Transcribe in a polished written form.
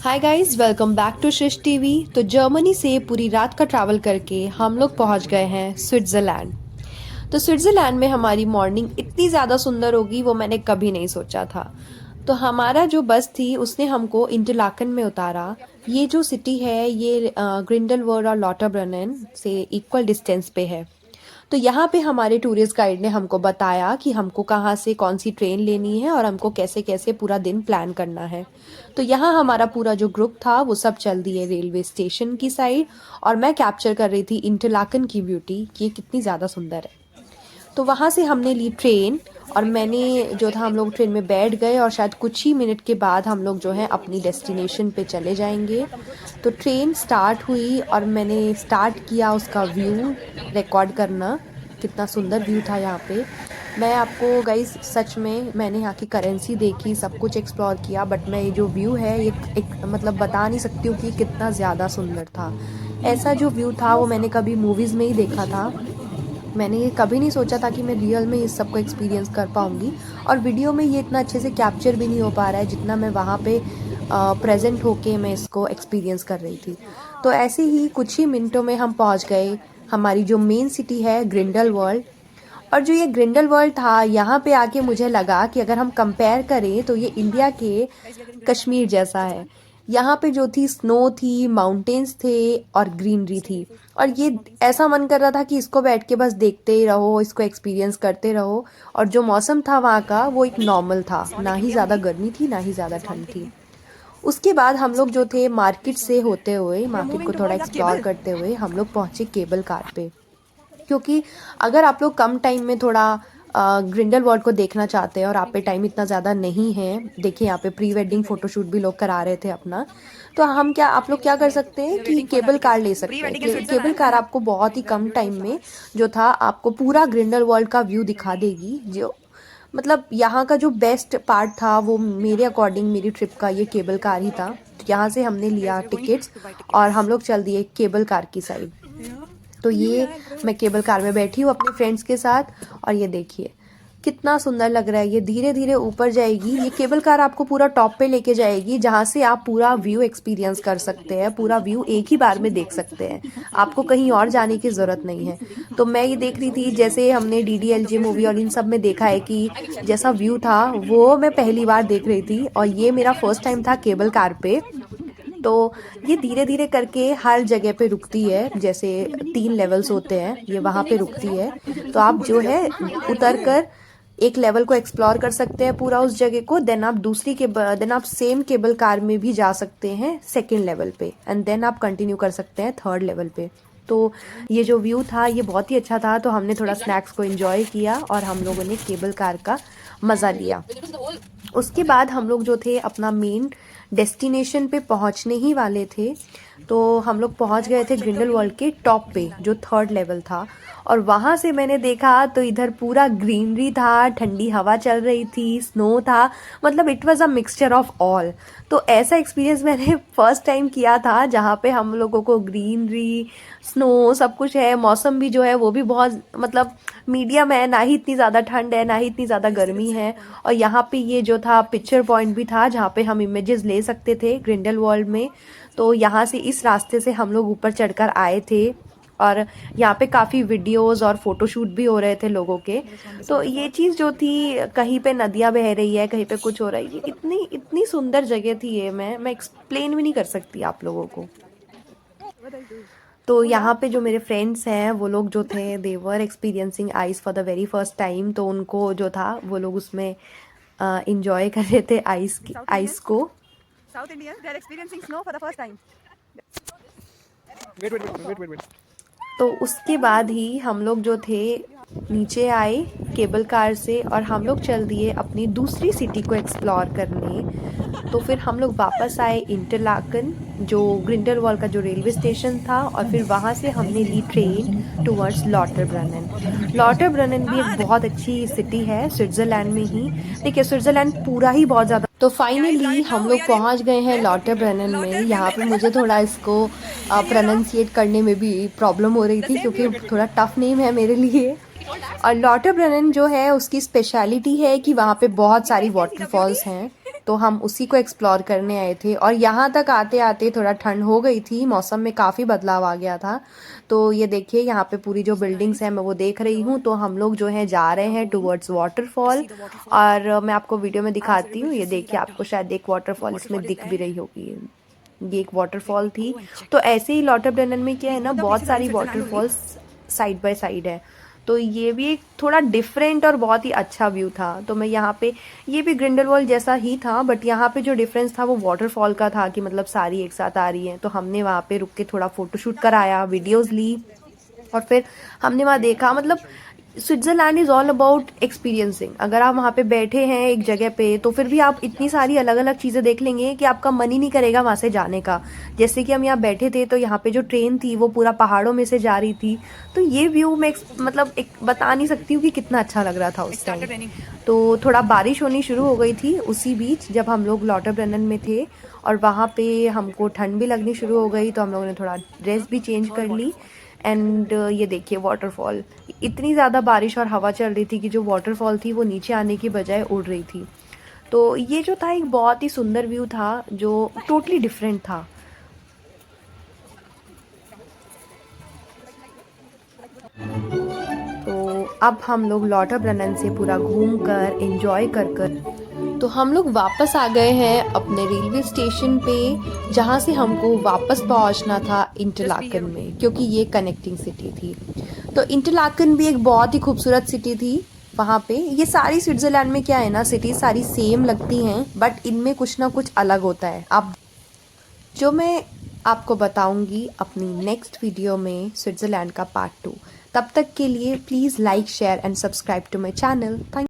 Hi guys, welcome back to शिश TV. तो Germany से पूरी रात का ट्रैवल करके हम लोग पहुंच गए हैं स्विट्ज़रलैंड। तो स्विट्ज़रलैंड में हमारी मॉर्निंग इतनी ज़्यादा सुंदर होगी वो मैंने कभी नहीं सोचा था। तो हमारा जो बस थी उसने हमको इंटरलाकन में उतारा। ये जो सिटी है ये ग्रिंडलवॉल्ड और लॉटरब्रनन से इक्वल डिस्टेंस पे है। तो यहाँ पे हमारे टूरिस्ट गाइड ने हमको बताया कि हमको कहाँ से कौन सी ट्रेन लेनी है और हमको कैसे कैसे पूरा दिन प्लान करना है। तो यहाँ हमारा पूरा जो ग्रुप था वो सब चल दिए रेलवे स्टेशन की साइड, और मैं कैप्चर कर रही थी इंटरलाकन की ब्यूटी कि ये कितनी ज़्यादा सुंदर है। तो वहाँ से हमने ली ट्रेन, और मैंने जो था हम लोग ट्रेन में बैठ गए और शायद कुछ ही मिनट के बाद हम लोग जो है अपनी डेस्टिनेशन पे चले जाएंगे। तो ट्रेन स्टार्ट हुई और मैंने स्टार्ट किया उसका व्यू रिकॉर्ड करना। कितना सुंदर व्यू था यहाँ पे। मैं आपको गाइस सच में मैंने यहाँ की करेंसी देखी, सब कुछ एक्सप्लोर किया, बट मैं ये जो व्यू है ये एक मतलब बता नहीं सकती हूँ कि कितना ज़्यादा सुंदर था। ऐसा जो व्यू था वो मैंने कभी मूवीज़ में ही देखा था। मैंने ये कभी नहीं सोचा था कि मैं रियल में इस सब को एक्सपीरियंस कर पाऊँगी, और वीडियो में ये इतना अच्छे से कैप्चर भी नहीं हो पा रहा है जितना मैं वहाँ पे प्रेजेंट होके मैं इसको एक्सपीरियंस कर रही थी। तो ऐसे ही कुछ ही मिनटों में हम पहुँच गए हमारी जो मेन सिटी है ग्रिंडलवॉल्ड। और जो ये ग्रिंडलवॉल्ड था यहाँ पे आके मुझे लगा कि अगर हम कंपेयर करें तो ये इंडिया के कश्मीर जैसा है। यहाँ पे जो थी स्नो थी, माउंटेन्स थे और ग्रीनरी थी, और ये ऐसा मन कर रहा था कि इसको बैठ के बस देखते ही रहो, इसको एक्सपीरियंस करते रहो। और जो मौसम था वहाँ का वो एक नॉर्मल था, ना ही ज़्यादा गर्मी थी ना ही ज़्यादा ठंड थी। उसके बाद हम लोग जो थे मार्केट से होते हुए, मार्केट को थोड़ा एक्सप्लोर करते हुए हम लोग पहुँचे केबल कार पे। क्योंकि अगर आप लोग कम टाइम में थोड़ा ग्रिंडलवॉल्ड को देखना चाहते हैं और आप पे टाइम इतना ज़्यादा नहीं है, देखिए यहाँ पे प्री वेडिंग फ़ोटोशूट भी लोग करा रहे थे अपना, तो आप लोग क्या कर सकते हैं कि केबल कार ले सकते हैं। केबल कार आपको बहुत ही कम टाइम में जो था आपको पूरा ग्रिंडलवॉल्ड का व्यू दिखा देगी। जो मतलब यहाँ का जो बेस्ट पार्ट था वो मेरे अकॉर्डिंग मेरी ट्रिप का ये केबल कार ही था। तो यहाँ से हमने लिया टिकट्स और हम लोग चल दिए केबल कार की साइड। तो ये मैं केबल कार में बैठी हूँ अपने फ्रेंड्स के साथ, और ये देखिए कितना सुंदर लग रहा है। ये धीरे धीरे ऊपर जाएगी, ये केबल कार आपको पूरा टॉप पे लेके जाएगी जहाँ से आप पूरा व्यू एक्सपीरियंस कर सकते हैं। पूरा व्यू एक ही बार में देख सकते हैं, आपको कहीं और जाने की ज़रूरत नहीं है। तो मैं ये देख रही थी जैसे हमने DDLJ मूवी और इन सब में देखा है कि जैसा व्यू था वो मैं पहली बार देख रही थी, और ये मेरा फर्स्ट टाइम था केबल कार पे। तो ये धीरे धीरे करके हर जगह पे रुकती है, जैसे 3 लेवल्स होते हैं, ये वहाँ पे रुकती है। तो आप जो है उतर कर एक लेवल को एक्सप्लोर कर सकते हैं पूरा उस जगह को, देन आप सेम केबल कार में भी जा सकते हैं सेकेंड लेवल पे, एंड देन आप कंटिन्यू कर सकते हैं थर्ड लेवल पे। तो ये जो व्यू था ये बहुत ही अच्छा था। तो हमने थोड़ा स्नैक्स को एंजॉय किया और हम लोगों ने केबल कार का मज़ा लिया। उसके बाद हम लोग जो थे अपना मेन डेस्टिनेशन पे पहुंचने ही वाले थे। तो हम लोग पहुंच गए थे ग्रिंडलवॉल्ड के टॉप पे जो थर्ड लेवल था, और वहाँ से मैंने देखा तो इधर पूरा ग्रीनरी था, ठंडी हवा चल रही थी, स्नो था, मतलब it was a mixture of all. तो ऐसा एक्सपीरियंस मैंने फर्स्ट टाइम किया था जहाँ पे हम लोगों को ग्रीनरी, स्नो सब कुछ है। मौसम भी जो है वो भी बहुत मतलब मीडियम है, ना ही इतनी ज़्यादा ठंड है ना ही इतनी ज़्यादा गर्मी है। और यहाँ पे ये जो था पिक्चर पॉइंट भी था जहाँ पे हम इमेजेस ले सकते थे ग्रिंडलवॉल्ड में। तो यहाँ से इस रास्ते से हम लोग ऊपर चढ़कर आए थे, और यहाँ पे काफ़ी वीडियोस और फोटोशूट भी हो रहे थे लोगों के। तो ये चीज़ जो थी, कहीं पे नदियाँ बह रही है, कहीं पे कुछ हो रहा है, ये इतनी इतनी सुंदर जगह थी। ये मैं एक्सप्लेन भी नहीं कर सकती आप लोगों को। तो यहाँ पे जो मेरे फ्रेंड्स हैं वो लोग जो थे they were experiencing ice for the very first time. तो उनको जो था वो लोग उसमें इंजॉय कर रहे थे आइस को। South Indians, they are experiencing snow for the first time. तो उसके बाद ही हम लोग जो थे नीचे आए केबल कार से, और हम लोग चल दिए अपनी दूसरी सिटी को एक्सप्लोर करने। तो फिर हम लोग वापस आए इंटरलाकन, जो ग्रिंडलवॉल्ड का जो रेलवे स्टेशन था, और फिर वहाँ से हमने ली ट्रेन टुवर्ड्स लॉटरब्रनन। लॉटरब्रनन भी एक बहुत अच्छी सिटी है स्विट्ज़रलैंड में ही। देखिए स्विट्ज़रलैंड पूरा ही बहुत ज़्यादा। तो फाइनली हम लोग पहुँच गए हैं लॉटरब्रनन में। यहाँ पे मुझे थोड़ा इसको प्रोनाउंसिएट करने में भी प्रॉब्लम हो रही थी क्योंकि थोड़ा टफ नेम है मेरे लिए। और लॉटरब्रनन जो है उसकी स्पेशलिटी है कि वहाँ पे बहुत सारी वाटरफॉल्स हैं। तो हम उसी को एक्सप्लोर करने आए थे। और यहाँ तक आते आते थोड़ा ठंड हो गई थी, मौसम में काफ़ी बदलाव आ गया था। तो ये देखिए यहाँ पे पूरी जो बिल्डिंग्स हैं मैं वो देख रही हूँ। तो हम लोग जो है जा रहे हैं टुवर्ड्स वाटरफॉल, और मैं आपको वीडियो में दिखाती हूँ। ये देखिए, आपको शायद एक वाटरफॉल इसमें दिख भी रही होगी। ये एक वाटरफॉल थी। तो ऐसे ही लॉटरडेनन में क्या है ना, बहुत सारी वाटरफॉल्स साइड बाय साइड है। तो ये भी एक थोड़ा डिफरेंट और बहुत ही अच्छा व्यू था। तो मैं यहाँ पे, ये भी ग्रिंडलवाल्ड जैसा ही था, बट यहाँ पे जो डिफरेंस था वो वाटरफॉल का था कि मतलब सारी एक साथ आ रही हैं। तो हमने वहाँ पे रुक के थोड़ा फोटोशूट कराया, वीडियोस ली, और फिर हमने वहाँ देखा। मतलब Switzerland is all about experiencing. अगर आप वहाँ पे बैठे हैं एक जगह पे, तो फिर भी आप इतनी सारी अलग अलग चीज़ें देख लेंगे कि आपका मन ही नहीं करेगा वहाँ से जाने का। जैसे कि हम यहाँ बैठे थे, तो यहाँ पे जो ट्रेन थी वो पूरा पहाड़ों में से जा रही थी। तो ये व्यू मैं मतलब एक बता नहीं सकती हूँ कि कितना अच्छा लग रहा था उस टाइम। तो थोड़ा बारिश होनी शुरू हो गई थी उसी बीच जब हम लोग लॉटरब्रेनन में थे, और वहाँ पे हमको ठंड भी लगनी शुरू हो गई। तो हम लोगों ने थोड़ा ड्रेस भी चेंज कर ली। एंड ये देखिए वाटरफॉल, इतनी ज़्यादा बारिश और हवा चल रही थी कि जो वाटरफॉल थी वो नीचे आने की बजाय उड़ रही थी। तो ये जो था एक बहुत ही सुंदर व्यू था जो टोटली डिफरेंट था। तो अब हम लोग लॉटरब्रेनन से पूरा घूम कर एंजॉय कर कर तो हम लोग वापस आ गए हैं अपने रेलवे स्टेशन पे, जहाँ से हमको वापस पहुँचना था इंटरलाकन में, क्योंकि ये कनेक्टिंग सिटी थी। तो इंटरलाकन भी एक बहुत ही खूबसूरत सिटी थी। वहाँ पे ये सारी स्विट्ज़रलैंड में क्या है ना, सिटी सारी सेम लगती हैं, बट इनमें कुछ ना कुछ अलग होता है। आप जो मैं आपको बताऊंगी अपनी नेक्स्ट वीडियो में, स्विट्ज़रलैंड का पार्ट 2। तब तक के लिए please like, share and subscribe to my channel. Thank